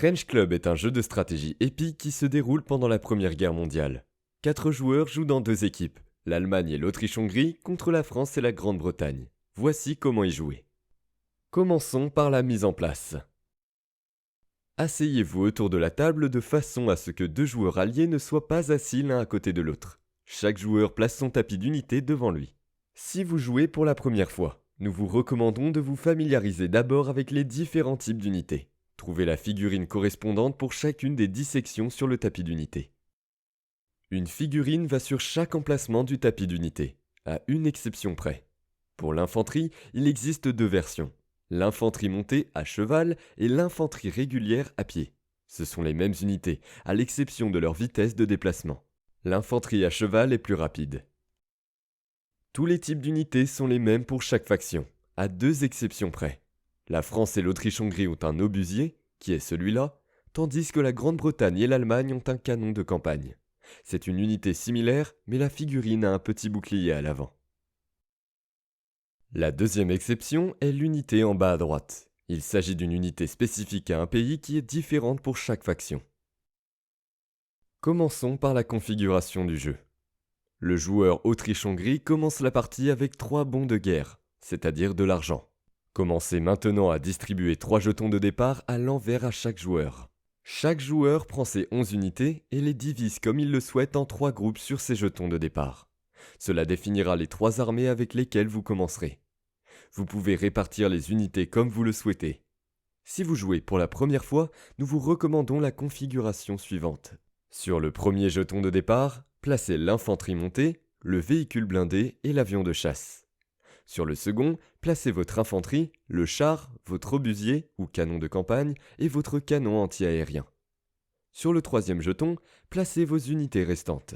French Club est un jeu de stratégie épique qui se déroule pendant la Première Guerre mondiale. 4 joueurs jouent dans 2 équipes, l'Allemagne et l'Autriche-Hongrie contre la France et la Grande-Bretagne. Voici comment y jouer. Commençons par la mise en place. Asseyez-vous autour de la table de façon à ce que 2 joueurs alliés ne soient pas assis l'un à côté de l'autre. Chaque joueur place son tapis d'unité devant lui. Si vous jouez pour la première fois, nous vous recommandons de vous familiariser d'abord avec les différents types d'unités. Trouvez la figurine correspondante pour chacune des 10 sections sur le tapis d'unité. Une figurine va sur chaque emplacement du tapis d'unité, à une exception près. Pour l'infanterie, il existe 2 versions. L'infanterie montée à cheval et l'infanterie régulière à pied. Ce sont les mêmes unités, à l'exception de leur vitesse de déplacement. L'infanterie à cheval est plus rapide. Tous les types d'unités sont les mêmes pour chaque faction, à 2 exceptions près. La France et l'Autriche-Hongrie ont un obusier, qui est celui-là, tandis que la Grande-Bretagne et l'Allemagne ont un canon de campagne. C'est une unité similaire, mais la figurine a un petit bouclier à l'avant. La deuxième exception est l'unité en bas à droite. Il s'agit d'une unité spécifique à un pays qui est différente pour chaque faction. Commençons par la configuration du jeu. Le joueur Autriche-Hongrie commence la partie avec 3 bons de guerre, c'est-à-dire de l'argent. Commencez maintenant à distribuer 3 jetons de départ à l'envers à chaque joueur. Chaque joueur prend ses 11 unités et les divise comme il le souhaite en 3 groupes sur ses jetons de départ. Cela définira les 3 armées avec lesquelles vous commencerez. Vous pouvez répartir les unités comme vous le souhaitez. Si vous jouez pour la première fois, nous vous recommandons la configuration suivante. Sur le premier jeton de départ, placez l'infanterie montée, le véhicule blindé et l'avion de chasse. Sur le second, placez votre infanterie, le char, votre obusier ou canon de campagne et votre canon anti-aérien. Sur le troisième jeton, placez vos unités restantes.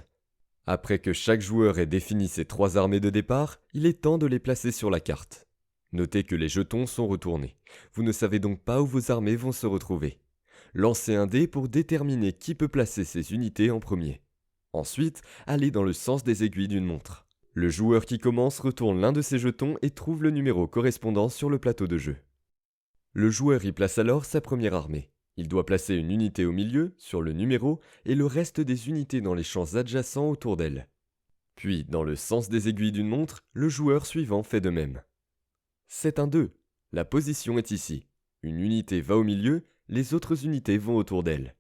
Après que chaque joueur ait défini ses 3 armées de départ, il est temps de les placer sur la carte. Notez que les jetons sont retournés. Vous ne savez donc pas où vos armées vont se retrouver. Lancez un dé pour déterminer qui peut placer ses unités en premier. Ensuite, allez dans le sens des aiguilles d'une montre. Le joueur qui commence retourne l'un de ses jetons et trouve le numéro correspondant sur le plateau de jeu. Le joueur y place alors sa première armée. Il doit placer une unité au milieu, sur le numéro, et le reste des unités dans les champs adjacents autour d'elle. Puis, dans le sens des aiguilles d'une montre, le joueur suivant fait de même. C'est un 2. La position est ici. Une unité va au milieu, les autres unités vont autour d'elle.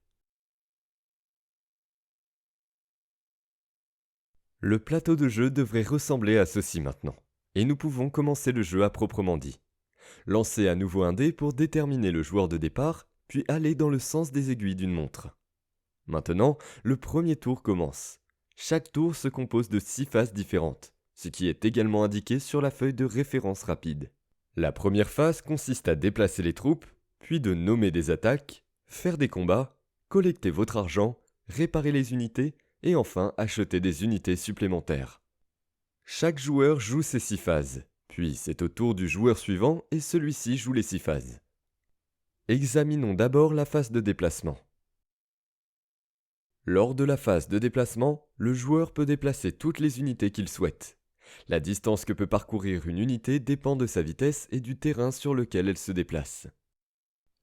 Le plateau de jeu devrait ressembler à ceci maintenant. Et nous pouvons commencer le jeu à proprement dit. Lancez à nouveau un dé pour déterminer le joueur de départ, puis allez dans le sens des aiguilles d'une montre. Maintenant, le premier tour commence. Chaque tour se compose de 6 phases différentes, ce qui est également indiqué sur la feuille de référence rapide. La première phase consiste à déplacer les troupes, puis de nommer des attaques, faire des combats, collecter votre argent, réparer les unités et enfin acheter des unités supplémentaires. Chaque joueur joue ces 6 phases, puis c'est au tour du joueur suivant et celui-ci joue les 6 phases. Examinons d'abord la phase de déplacement. Lors de la phase de déplacement, le joueur peut déplacer toutes les unités qu'il souhaite. La distance que peut parcourir une unité dépend de sa vitesse et du terrain sur lequel elle se déplace.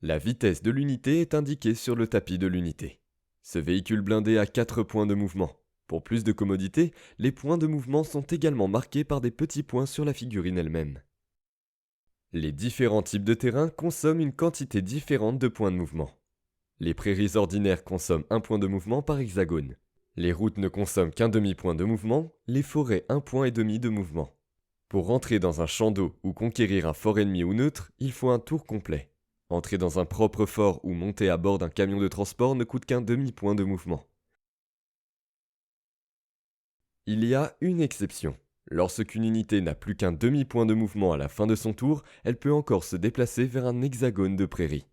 La vitesse de l'unité est indiquée sur le tapis de l'unité. Ce véhicule blindé a 4 points de mouvement. Pour plus de commodité, les points de mouvement sont également marqués par des petits points sur la figurine elle-même. Les différents types de terrain consomment une quantité différente de points de mouvement. Les prairies ordinaires consomment 1 point de mouvement par hexagone. Les routes ne consomment qu'un demi-point de mouvement, les forêts 1,5 point de mouvement. Pour rentrer dans un champ d'eau ou conquérir un fort ennemi ou neutre, il faut un tour complet. Entrer dans un propre fort ou monter à bord d'un camion de transport ne coûte qu'un demi-point de mouvement. Il y a une exception. Lorsqu'une unité n'a plus qu'un demi-point de mouvement à la fin de son tour, elle peut encore se déplacer vers un hexagone de prairie.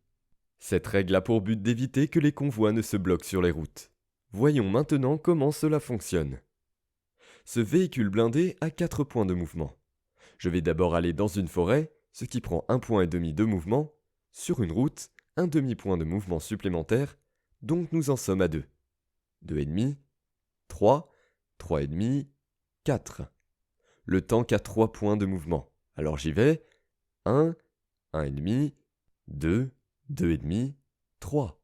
Cette règle a pour but d'éviter que les convois ne se bloquent sur les routes. Voyons maintenant comment cela fonctionne. Ce véhicule blindé a 4 points de mouvement. Je vais d'abord aller dans une forêt, ce qui prend 1,5 point de mouvement, sur une route, un demi-point de mouvement supplémentaire, donc nous en sommes à 2. 2,5, 3, 3,5, 4. Le tank a 3 points de mouvement. Alors j'y vais. 1, 1,5, 2, 2,5, 3.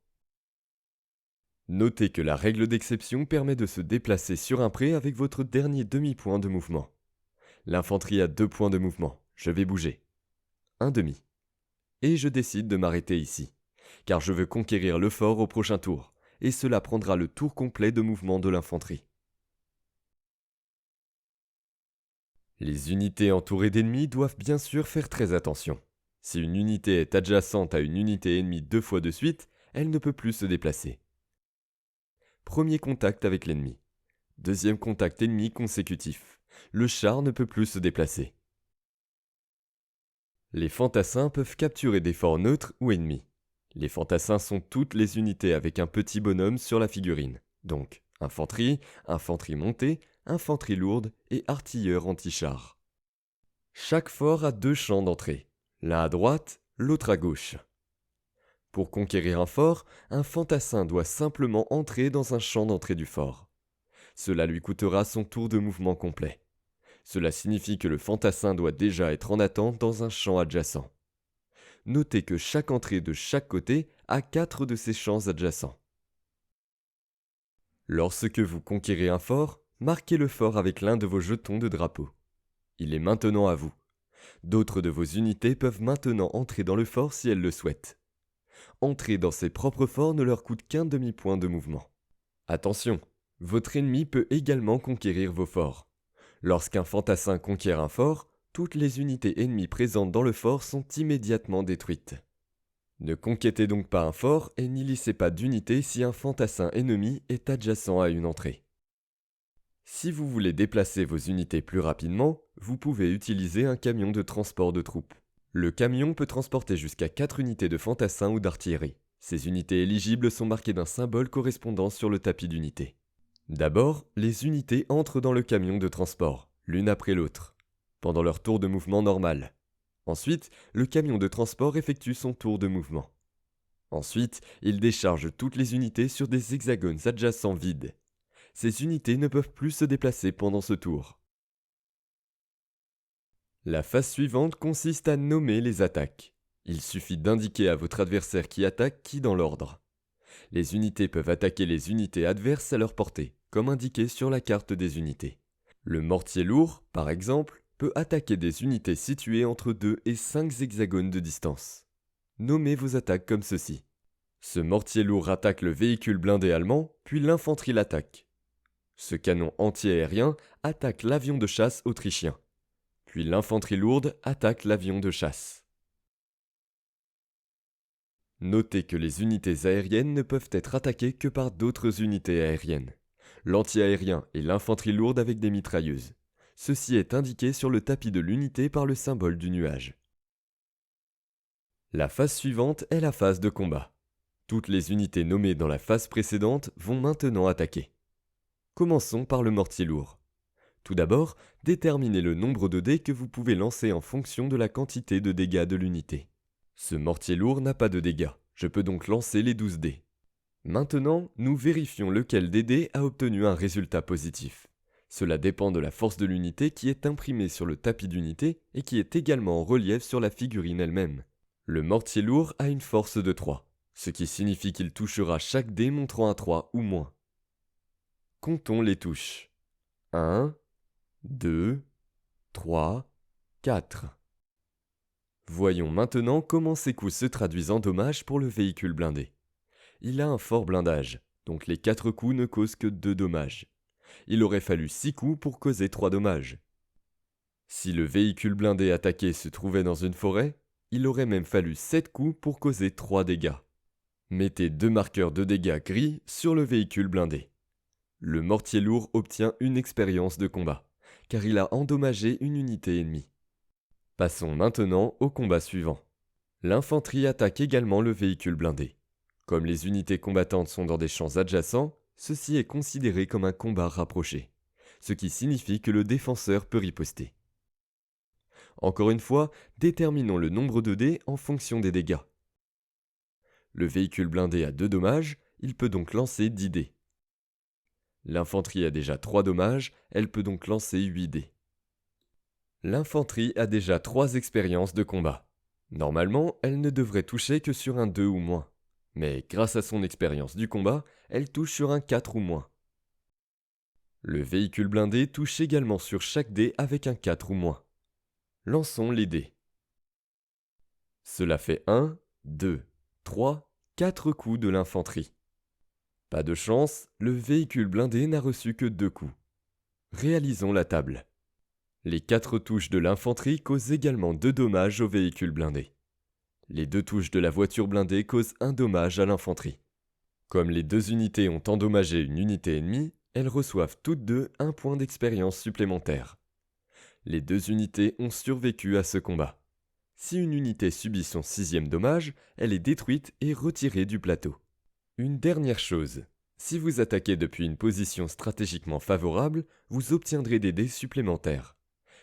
Notez que la règle d'exception permet de se déplacer sur un pré avec votre dernier demi-point de mouvement. L'infanterie a 2 points de mouvement, je vais bouger. Un demi. Et je décide de m'arrêter ici, car je veux conquérir le fort au prochain tour, et cela prendra le tour complet de mouvement de l'infanterie. Les unités entourées d'ennemis doivent bien sûr faire très attention. Si une unité est adjacente à une unité ennemie 2 fois de suite, elle ne peut plus se déplacer. Premier contact avec l'ennemi. Deuxième contact ennemi consécutif. Le char ne peut plus se déplacer. Les fantassins peuvent capturer des forts neutres ou ennemis. Les fantassins sont toutes les unités avec un petit bonhomme sur la figurine. Donc, infanterie, infanterie montée, infanterie lourde et artilleurs anti-chars. Chaque fort a 2 champs d'entrée, l'un à droite, l'autre à gauche. Pour conquérir un fort, un fantassin doit simplement entrer dans un champ d'entrée du fort. Cela lui coûtera son tour de mouvement complet. Cela signifie que le fantassin doit déjà être en attente dans un champ adjacent. Notez que chaque entrée de chaque côté a 4 de ces champs adjacents. Lorsque vous conquérez un fort, marquez le fort avec l'un de vos jetons de drapeau. Il est maintenant à vous. D'autres de vos unités peuvent maintenant entrer dans le fort si elles le souhaitent. Entrer dans ses propres forts ne leur coûte qu'un demi-point de mouvement. Attention, votre ennemi peut également conquérir vos forts. Lorsqu'un fantassin conquiert un fort, toutes les unités ennemies présentes dans le fort sont immédiatement détruites. Ne conquêtez donc pas un fort et n'y laissez pas d'unité si un fantassin ennemi est adjacent à une entrée. Si vous voulez déplacer vos unités plus rapidement, vous pouvez utiliser un camion de transport de troupes. Le camion peut transporter jusqu'à 4 unités de fantassins ou d'artillerie. Ces unités éligibles sont marquées d'un symbole correspondant sur le tapis d'unité. D'abord, les unités entrent dans le camion de transport, l'une après l'autre, pendant leur tour de mouvement normal. Ensuite, le camion de transport effectue son tour de mouvement. Ensuite, il décharge toutes les unités sur des hexagones adjacents vides. Ces unités ne peuvent plus se déplacer pendant ce tour. La phase suivante consiste à nommer les attaques. Il suffit d'indiquer à votre adversaire qui attaque qui dans l'ordre. Les unités peuvent attaquer les unités adverses à leur portée, comme indiqué sur la carte des unités. Le mortier lourd, par exemple, peut attaquer des unités situées entre 2 et 5 hexagones de distance. Nommez vos attaques comme ceci. Ce mortier lourd attaque le véhicule blindé allemand, puis l'infanterie l'attaque. Ce canon anti-aérien attaque l'avion de chasse autrichien. Puis l'infanterie lourde attaque l'avion de chasse. Notez que les unités aériennes ne peuvent être attaquées que par d'autres unités aériennes. L'anti-aérien et l'infanterie lourde avec des mitrailleuses. Ceci est indiqué sur le tapis de l'unité par le symbole du nuage. La phase suivante est la phase de combat. Toutes les unités nommées dans la phase précédente vont maintenant attaquer. Commençons par le mortier lourd. Tout d'abord, déterminez le nombre de dés que vous pouvez lancer en fonction de la quantité de dégâts de l'unité. Ce mortier lourd n'a pas de dégâts, je peux donc lancer les 12 dés. Maintenant, nous vérifions lequel des dés a obtenu un résultat positif. Cela dépend de la force de l'unité qui est imprimée sur le tapis d'unité et qui est également en relief sur la figurine elle-même. Le mortier lourd a une force de 3, ce qui signifie qu'il touchera chaque dé montrant un 3 ou moins. Comptons les touches. 1, 2, 3, 4. Voyons maintenant comment ces coups se traduisent en dommages pour le véhicule blindé. Il a un fort blindage, donc les 4 coups ne causent que 2 dommages. Il aurait fallu 6 coups pour causer 3 dommages. Si le véhicule blindé attaqué se trouvait dans une forêt, il aurait même fallu 7 coups pour causer 3 dégâts. Mettez 2 marqueurs de dégâts gris sur le véhicule blindé. Le mortier lourd obtient une expérience de combat, car il a endommagé une unité ennemie. Passons maintenant au combat suivant. L'infanterie attaque également le véhicule blindé. Comme les unités combattantes sont dans des champs adjacents, ceci est considéré comme un combat rapproché, ce qui signifie que le défenseur peut riposter. Encore une fois, déterminons le nombre de dés en fonction des dégâts. Le véhicule blindé a 2 dommages, il peut donc lancer 10 dés. L'infanterie a déjà 3 dommages, elle peut donc lancer 8 dés. L'infanterie a déjà 3 expériences de combat. Normalement, elle ne devrait toucher que sur un 2 ou moins. mais grâce à son expérience du combat, elle touche sur un 4 ou moins. Le véhicule blindé touche également sur chaque dé avec un 4 ou moins. Lançons les dés. Cela fait 1, 2, 3, 4 coups de l'infanterie. Pas de chance, le véhicule blindé n'a reçu que 2 coups. Réalisons la table. Les 4 touches de l'infanterie causent également 2 dommages au véhicule blindé. Les 2 touches de la voiture blindée causent 1 dommage à l'infanterie. Comme les 2 unités ont endommagé une unité ennemie, elles reçoivent toutes deux 1 point d'expérience supplémentaire. Les 2 unités ont survécu à ce combat. Si une unité subit son 6e dommage, elle est détruite et retirée du plateau. Une dernière chose, si vous attaquez depuis une position stratégiquement favorable, vous obtiendrez des dés supplémentaires.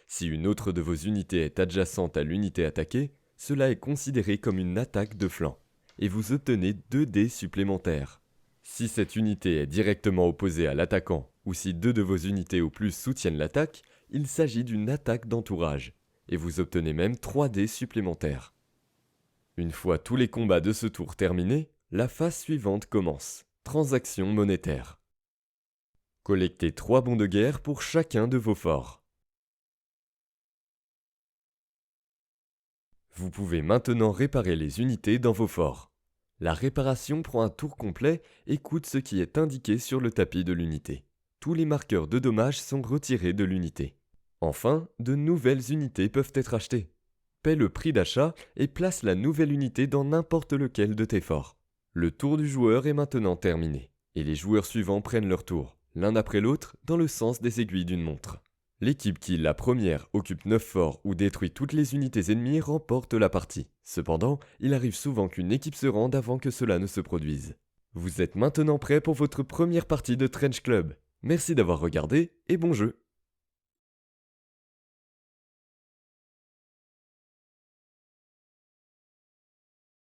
Si une autre de vos unités est adjacente à l'unité attaquée, cela est considéré comme une attaque de flanc, et vous obtenez 2 dés supplémentaires. Si cette unité est directement opposée à l'attaquant, ou si 2 de vos unités ou plus soutiennent l'attaque, il s'agit d'une attaque d'entourage, et vous obtenez même 3 dés supplémentaires. Une fois tous les combats de ce tour terminés, la phase suivante commence. Transaction monétaire. Collectez 3 bons de guerre pour chacun de vos forts. Vous pouvez maintenant réparer les unités dans vos forts. La réparation prend un tour complet et coûte ce qui est indiqué sur le tapis de l'unité. Tous les marqueurs de dommages sont retirés de l'unité. Enfin, de nouvelles unités peuvent être achetées. Paie le prix d'achat et place la nouvelle unité dans n'importe lequel de tes forts. Le tour du joueur est maintenant terminé, et les joueurs suivants prennent leur tour, l'un après l'autre, dans le sens des aiguilles d'une montre. L'équipe qui, la première, occupe 9 forts ou détruit toutes les unités ennemies remporte la partie. Cependant, il arrive souvent qu'une équipe se rende avant que cela ne se produise. Vous êtes maintenant prêts pour votre première partie de Trench Club. Merci d'avoir regardé et bon jeu!